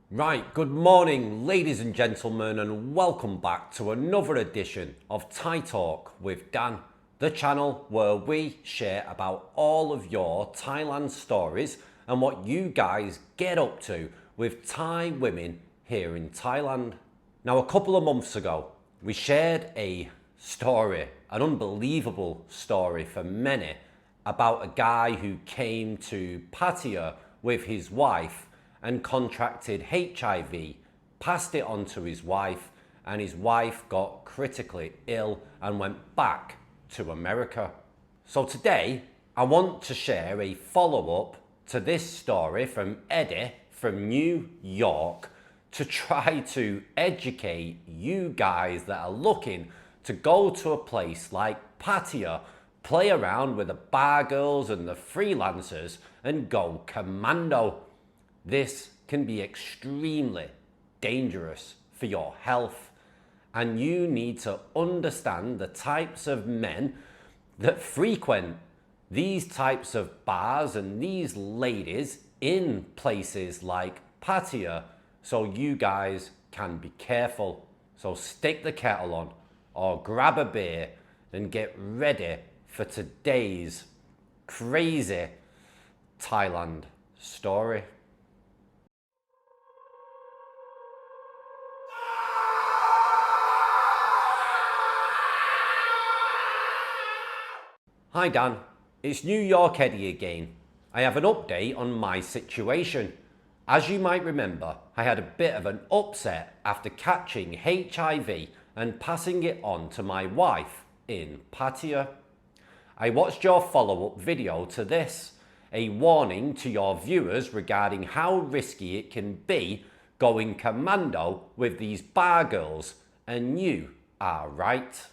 Right, good morning ladies and gentlemen, and welcome back to another edition of Thai Talk with Dan, the channel where we share about all of your Thailand stories and what you guys get up to with Thai women here in Thailand. Now, a couple of months ago, we shared a story, an unbelievable story for many, about a guy who came to Pattaya with his wife and contracted HIV, passed it on to his wife, and his wife got critically ill and went back to America. So today, I want to share a follow-up to this story from Eddie from New York to try to educate you guys that are looking to go to a place like Pattaya, play around with the bar girls and the freelancers and go commando. This can be extremely dangerous for your health, and you need to understand the types of men that frequent these types of bars and these ladies in places like Pattaya, so you guys can be careful. So stick the kettle on or grab a beer and get ready for today's crazy Thailand story. Hi Dan, it's New York Eddie again. I have an update on my situation. As you might remember, I had a bit of an upset after catching HIV and passing it on to my wife in Pattaya. I watched your follow-up video to this, a warning to your viewers regarding how risky it can be going commando with these bar girls, and you are right.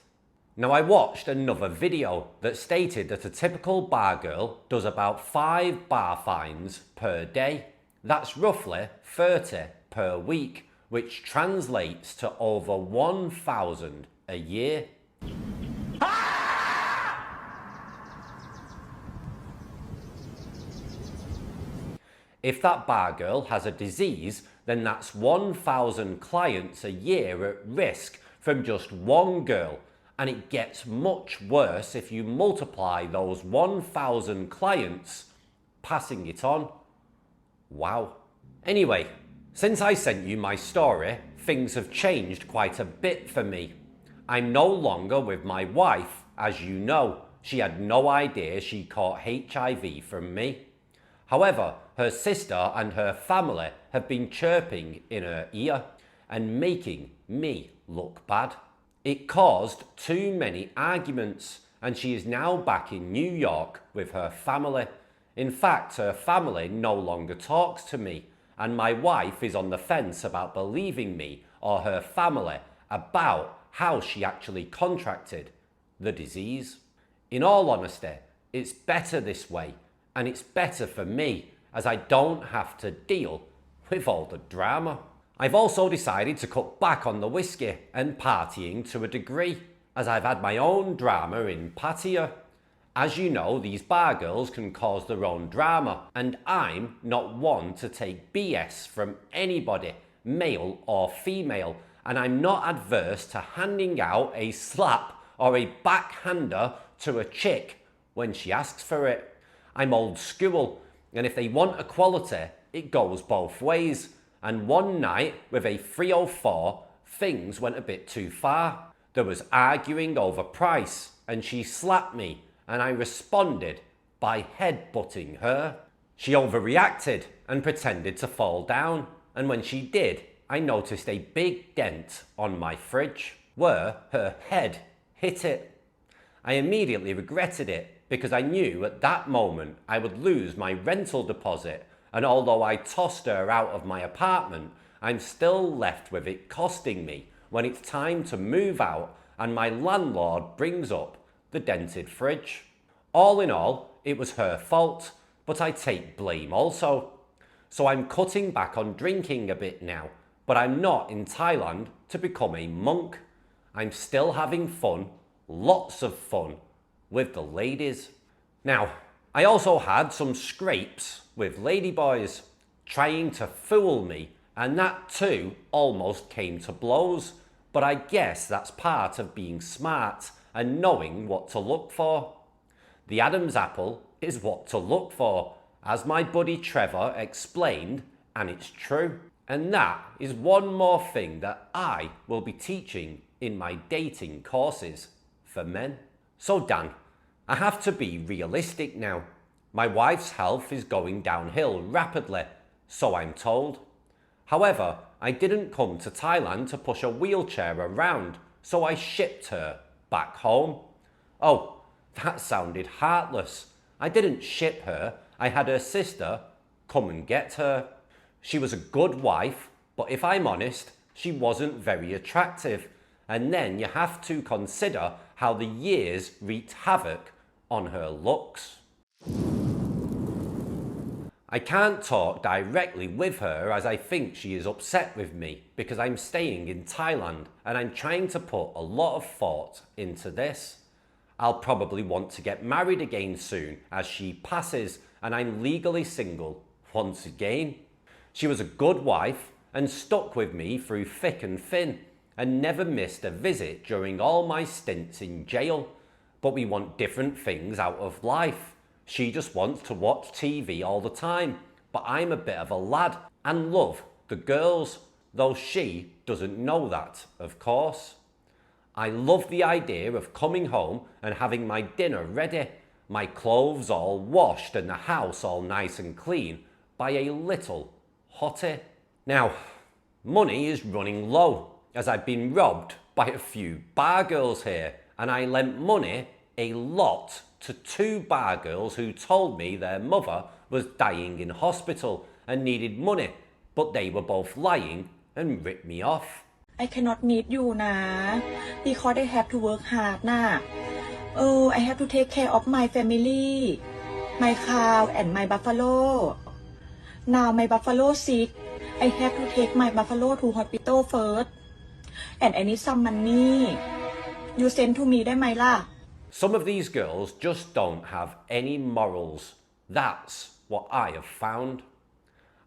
Now, I watched another video that stated that a typical bar girl does about 5 bar fines per day. That's roughly 30 per week, which translates to over 1,000 a year. If that bar girl has a disease, then that's 1,000 clients a year at risk from just one girl. And it gets much worse if you multiply those 1,000 clients passing it on. Wow. Anyway, since I sent you my story, things have changed quite a bit for me. I'm no longer with my wife, as you know. She had no idea she caught HIV from me. However, her sister and her family have been chirping in her ear and making me look bad. It caused too many arguments, and she is now back in New York with her family. In fact, her family no longer talks to me, and my wife is on the fence about believing me or her family about how she actually contracted the disease. In all honesty, it's better this way, and it's better for me, as I don't have to deal with all the drama. I've also decided to cut back on the whiskey and partying to a degree, as I've had my own drama in Pattaya. As you know, these bar girls can cause their own drama, and I'm not one to take BS from anybody, male or female, and I'm not adverse to handing out a slap or a backhander to a chick when she asks for it. I'm old school, and if they want equality, it goes both ways. And one night with a 304, things went a bit too far. There was arguing over price, and she slapped me, and I responded by headbutting her. She overreacted and pretended to fall down, and when she did, I noticed a big dent on my fridge where her head hit it. I immediately regretted it because I knew at that moment I would lose my rental deposit. And although I tossed her out of my apartment, I'm still left with it costing me when it's time to move out and my landlord brings up the dented fridge. All in all, it was her fault, but I take blame also. So I'm cutting back on drinking a bit now, but I'm not in Thailand to become a monk. I'm still having fun, lots of fun, with the ladies. Now, I also had some scrapes with ladyboys trying to fool me And that too almost came to blows. But I guess that's part of being smart and knowing what to look for. The Adam's apple is what to look for, as my buddy Trevor explained, and it's true. And that is one more thing that I will be teaching in my dating courses for men. So Dan, I have to be realistic now. My wife's health is going downhill rapidly, so I'm told. However, I didn't come to Thailand to push a wheelchair around, so I shipped her back home. Oh, that sounded heartless. I didn't ship her, I had her sister come and get her. She was a good wife, but if I'm honest, she wasn't very attractive. And then you have to consider how the years wreaked havoc on her looks. I can't talk directly with her as I think she is upset with me because I'm staying in Thailand and I'm trying to put a lot of thought into this. I'll probably want to get married again soon as she passes and I'm legally single once again. She was a good wife and stuck with me through thick and thin and never missed a visit during all my stints in jail. But we want different things out of life. She just wants to watch TV all the time, but I'm a bit of a lad and love the girls, though she doesn't know that, of course. I love the idea of coming home and having my dinner ready, my clothes all washed and the house all nice and clean by a little hottie. Now, money is running low as I've been robbed by a few bar girls here, and I lent money a lot to 2 bar girls who told me their mother was dying in hospital and needed money, but they were both lying and ripped me off. I cannot meet you นะ because I have to work hard นะ I have to take care of my family, my cow and my buffalo. Now my buffalo sick. I have to take my buffalo to hospital first. And I need some money. You send to me ได้ไหมล่ะ? Some of these girls just don't have any morals. That's what I have found.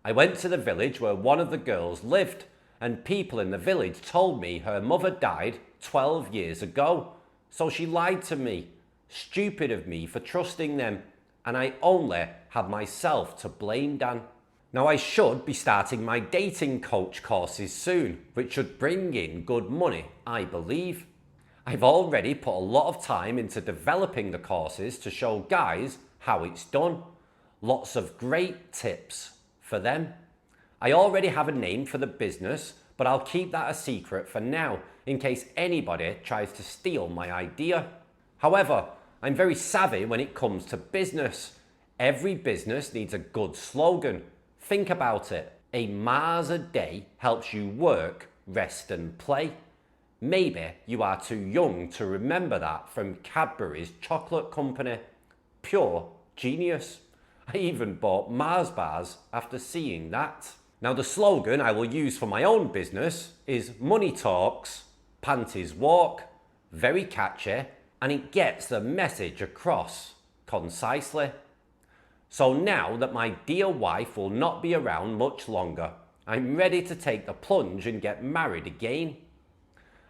I went to the village where one of the girls lived, and people in the village told me her mother died 12 years ago. So she lied to me. Stupid of me for trusting them, and I only have myself to blame, Dan. Now I should be starting my dating coach courses soon, which should bring in good money, I believe. I've already put a lot of time into developing the courses to show guys how it's done. Lots of great tips for them. I already have a name for the business, but I'll keep that a secret for now in case anybody tries to steal my idea. However, I'm very savvy when it comes to business. Every business needs a good slogan. Think about it. A Mars a day helps you work, rest and play. Maybe you are too young to remember that from Cadbury's chocolate company. Pure genius. I even bought Mars bars after seeing that. Now the slogan I will use for my own business is Money Talks, Panties Walk. Very catchy and it gets the message across concisely. So now that my dear wife will not be around much longer, I'm ready to take the plunge and get married again.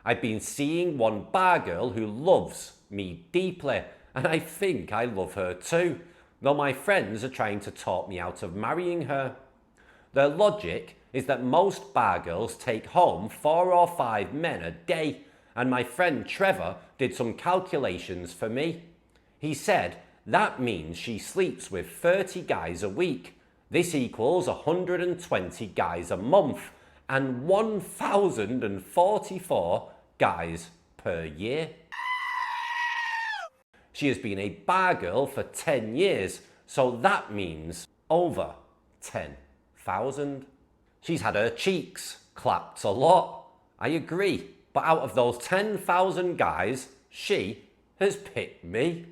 I've been seeing one bar girl who loves me deeply, and I think I love her too, though my friends are trying to talk me out of marrying her. Their logic is that most bar girls take home 4 or 5 men a day, and my friend Trevor did some calculations for me. He said that means she sleeps with 30 guys a week. This equals 120 guys a month and 1,044 guys per year. She has been a bar girl for 10 years, so that means over 10,000. She's had her cheeks clapped a lot. I agree, but out of those 10,000 guys, she has picked me.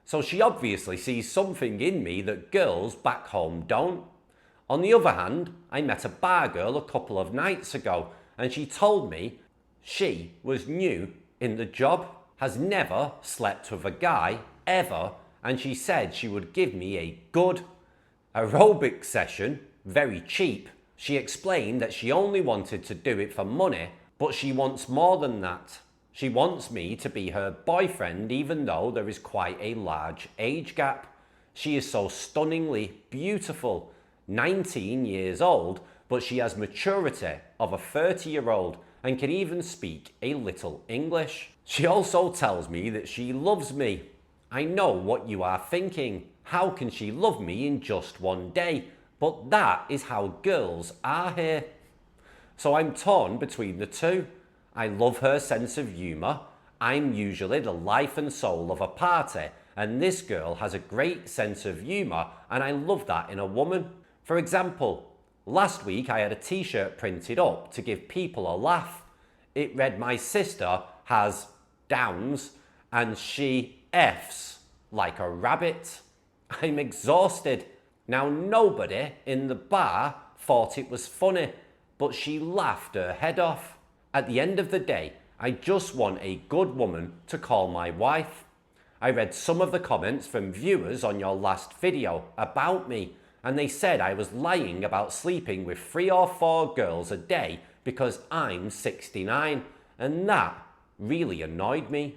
So she obviously sees something in me that girls back home don't. On the other hand, I met a bar girl a couple of nights ago and she told me she was new in the job, has never slept with a guy ever, and she said she would give me a good aerobic session, very cheap. She explained that she only wanted to do it for money, but she wants more than that. She wants me to be her boyfriend even though there is quite a large age gap. She is so stunningly beautiful, 19 years old, but she has maturity of a 30-year-old and can even speak a little English. She also tells me that she loves me. I know what you are thinking. How can she love me in just one day? But that is how girls are here. So I'm torn between the two. I love her sense of humour. I'm usually the life and soul of a party, and this girl has a great sense of humour, and I love that in a woman. For example, last week I had a t-shirt printed up to give people a laugh. It read, "My sister has downs and she F's like a rabbit." I'm exhausted. Now nobody in the bar thought it was funny, but she laughed her head off. At the end of the day, I just want a good woman to call my wife. I read some of the comments from viewers on your last video about me, and they said I was lying about sleeping with 3 or 4 girls a day because I'm 69, and that really annoyed me.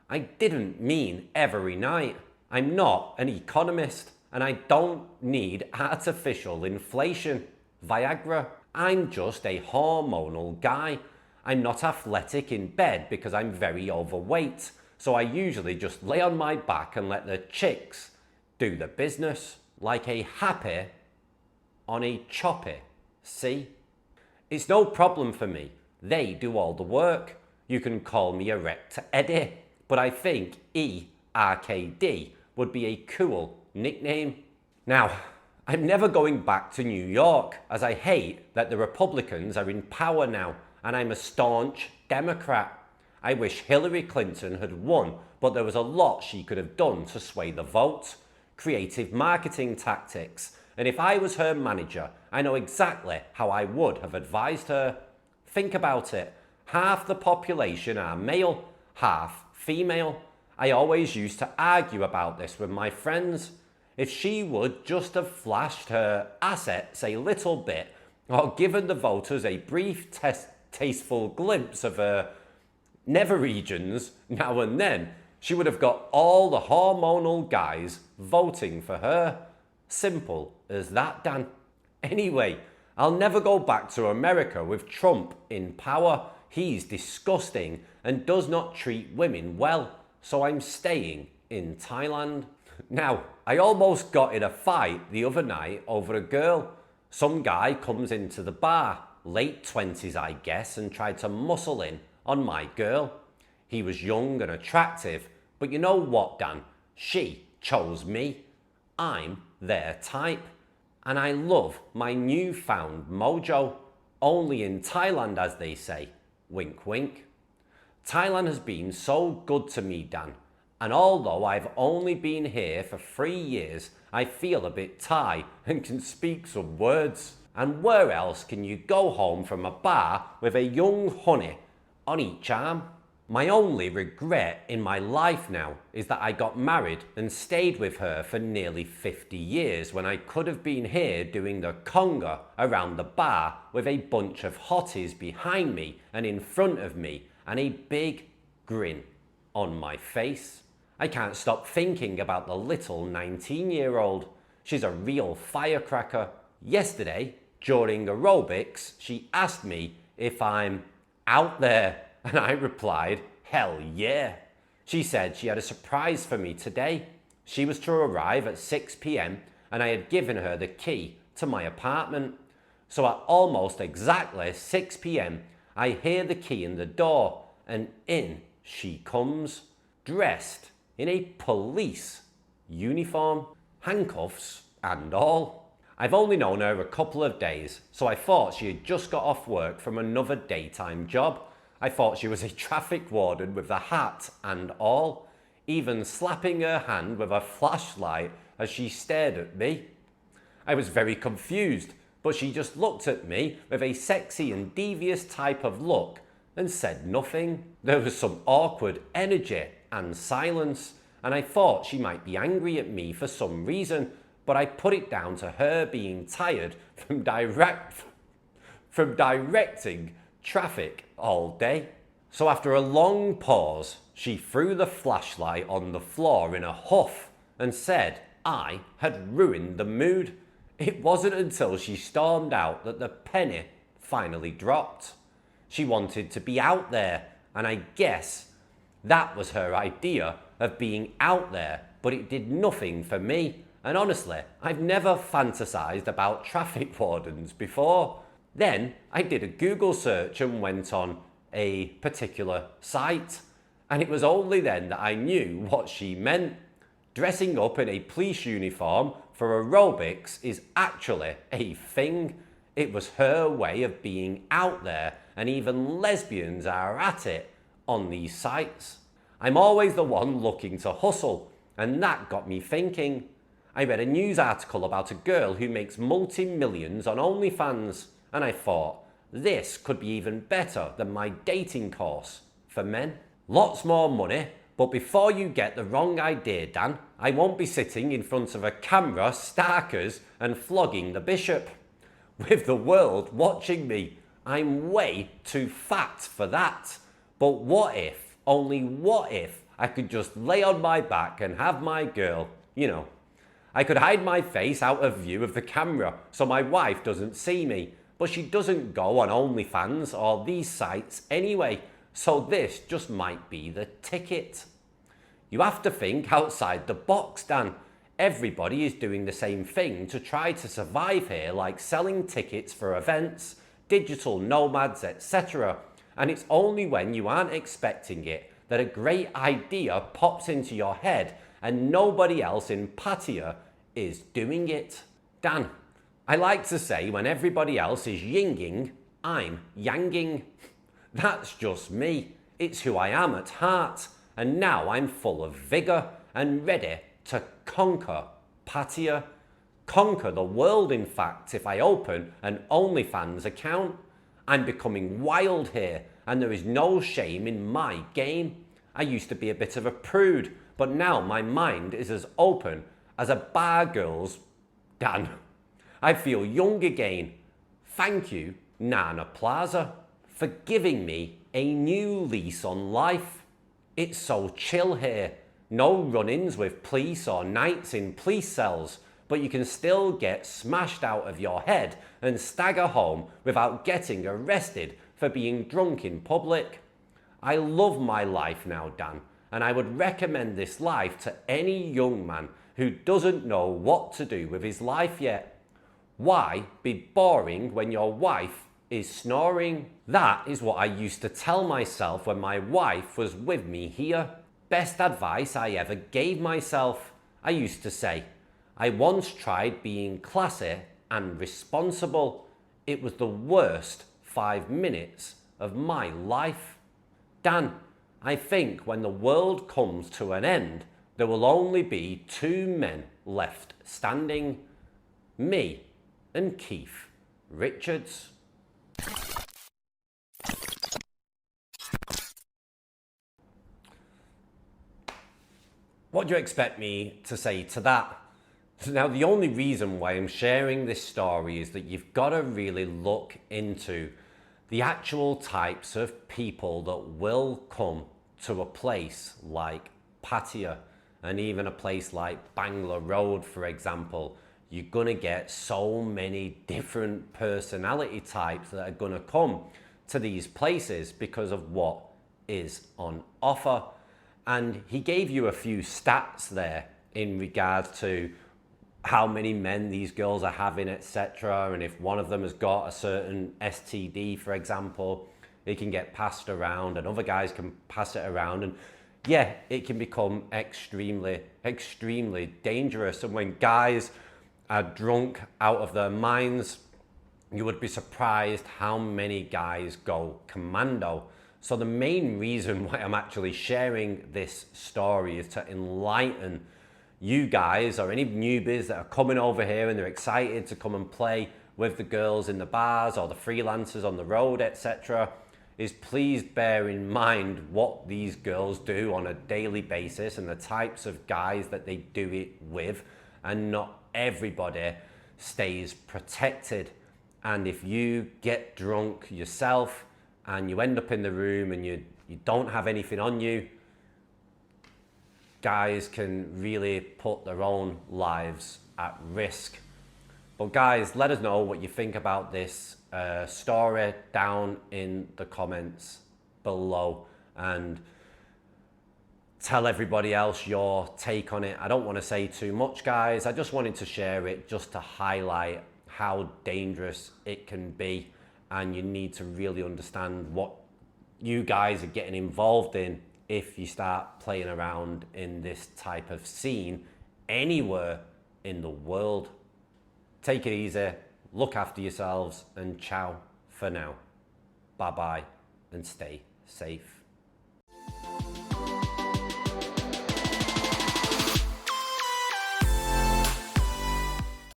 I didn't mean every night. I'm not an economist, and I don't need artificial inflation, Viagra. I'm just a hormonal guy. I'm not athletic in bed because I'm very overweight, so I usually just lay on my back and let the chicks do the business, like a happy on a choppy. See? It's no problem for me. They do all the work. You can call me Erector Eddie, but I think ERKD would be a cool nickname. Now, I'm never going back to New York, as I hate that the Republicans are in power now, and I'm a staunch Democrat. I wish Hillary Clinton had won, but there was a lot she could have done to sway the vote. Creative marketing tactics. And if I was her manager, I know exactly how I would have advised her. Think about it. Half the population are male, half female. I always used to argue about this with my friends. If she would just have flashed her assets a little bit, or given the voters a brief tasteful glimpse of her nether regions now and then, she would have got all the hormonal guys voting for her. Simple as that, Dan. Anyway, I'll never go back to America with Trump in power. He's disgusting and does not treat women well, so I'm staying in Thailand. Now, I almost got in a fight the other night over a girl. Some guy comes into the bar, late 20s I guess, and tried to muscle in on my girl. He was young and attractive, but you know what, Dan? She chose me. I'm their type. And I love my newfound mojo. Only in Thailand, as they say. Wink, wink. Thailand has been so good to me, Dan. And although I've only been here for 3 years, I feel a bit Thai and can speak some words. And where else can you go home from a bar with a young honey on each arm? My only regret in my life now is that I got married and stayed with her for nearly 50 years when I could have been here doing the conga around the bar with a bunch of hotties behind me and in front of me and a big grin on my face. I can't stop thinking about the little 19-year-old. She's a real firecracker. Yesterday, during aerobics, she asked me if I'm out there, and I replied, hell yeah. She said she had a surprise for me today. She was to arrive at 6 p.m. and I had given her the key to my apartment. So at almost exactly 6 p.m, I hear the key in the door and in she comes, dressed in a police uniform, handcuffs and all. I've only known her a couple of days, so I thought she had just got off work from another daytime job. I thought she was a traffic warden with the hat and all, even slapping her hand with a flashlight as she stared at me. I was very confused, but she just looked at me with a sexy and devious type of look and said nothing. There was some awkward energy and silence, and I thought she might be angry at me for some reason, but I put it down to her being tired from directing traffic all day. So after a long pause, she threw the flashlight on the floor in a huff and said I had ruined the mood. It wasn't until she stormed out that the penny finally dropped. She wanted to be out there, and I guess that was her idea of being out there, but it did nothing for me. And honestly, I've never fantasized about traffic wardens before. Then I did a Google search and went on a particular site, and it was only then that I knew what she meant. Dressing up in a police uniform for aerobics is actually a thing. It was her way of being out there, and even lesbians are at it on these sites. I'm always the one looking to hustle, and that got me thinking. I read a news article about a girl who makes multi-millions on OnlyFans, and I thought, this could be even better than my dating course for men. Lots more money, but before you get the wrong idea, Dan, I won't be sitting in front of a camera, starkers, and flogging the bishop. With the world watching me, I'm way too fat for that. But what if, only what if, I could just lay on my back and have my girl, I could hide my face out of view of the camera so my wife doesn't see me, but she doesn't go on OnlyFans or these sites anyway, so this just might be the ticket. You have to think outside the box, Dan. Everybody is doing the same thing to try to survive here, like selling tickets for events, digital nomads, etc. And it's only when you aren't expecting it that a great idea pops into your head and nobody else in Pattaya is doing it. Dan, I like to say when everybody else is yinging, I'm yanging. That's just me. It's who I am at heart. And now I'm full of vigour and ready to conquer Pattaya. Conquer the world, in fact, if I open an OnlyFans account. I'm becoming wild here, and there is no shame in my game. I used to be a bit of a prude, but now my mind is as open as a bar girl's. Dan, I feel young again. Thank you, Nana Plaza, for giving me a new lease on life. It's so chill here. No run-ins with police or nights in police cells, but you can still get smashed out of your head and stagger home without getting arrested for being drunk in public. I love my life now, Dan, and I would recommend this life to any young man who doesn't know what to do with his life yet. Why be boring when your wife is snoring? That is what I used to tell myself when my wife was with me here. Best advice I ever gave myself. I used to say, I once tried being classy and responsible. It was the worst 5 minutes of my life. Dan, I think when the world comes to an end, there will only be 2 men left standing. Me and Keith Richards. What do you expect me to say to that? Now, the only reason why I'm sharing this story is that you've got to really look into the actual types of people that will come to a place like Pattaya and even a place like Bangla Road, for example. You're going to get so many different personality types that are going to come to these places because of what is on offer. And he gave you a few stats there in regards to how many men these girls are having, etc. And if one of them has got a certain STD, for example, it can get passed around and other guys can pass it around. And yeah, it can become extremely, extremely dangerous. And when guys are drunk out of their minds, you would be surprised how many guys go commando. So the main reason why I'm actually sharing this story is to enlighten you guys or any newbies that are coming over here and they're excited to come and play with the girls in the bars or the freelancers on the road, etc. is please bear in mind what these girls do on a daily basis and the types of guys that they do it with, and not everybody stays protected. And if you get drunk yourself and you end up in the room and you don't have anything on you, guys can really put their own lives at risk. But guys, let us know what you think about this story down in the comments below, and tell everybody else your take on it. I don't want to say too much, guys. I just wanted to share it just to highlight how dangerous it can be, and you need to really understand what you guys are getting involved in if you start playing around in this type of scene anywhere in the world. Take it easy, look after yourselves, and ciao for now. Bye bye and stay safe.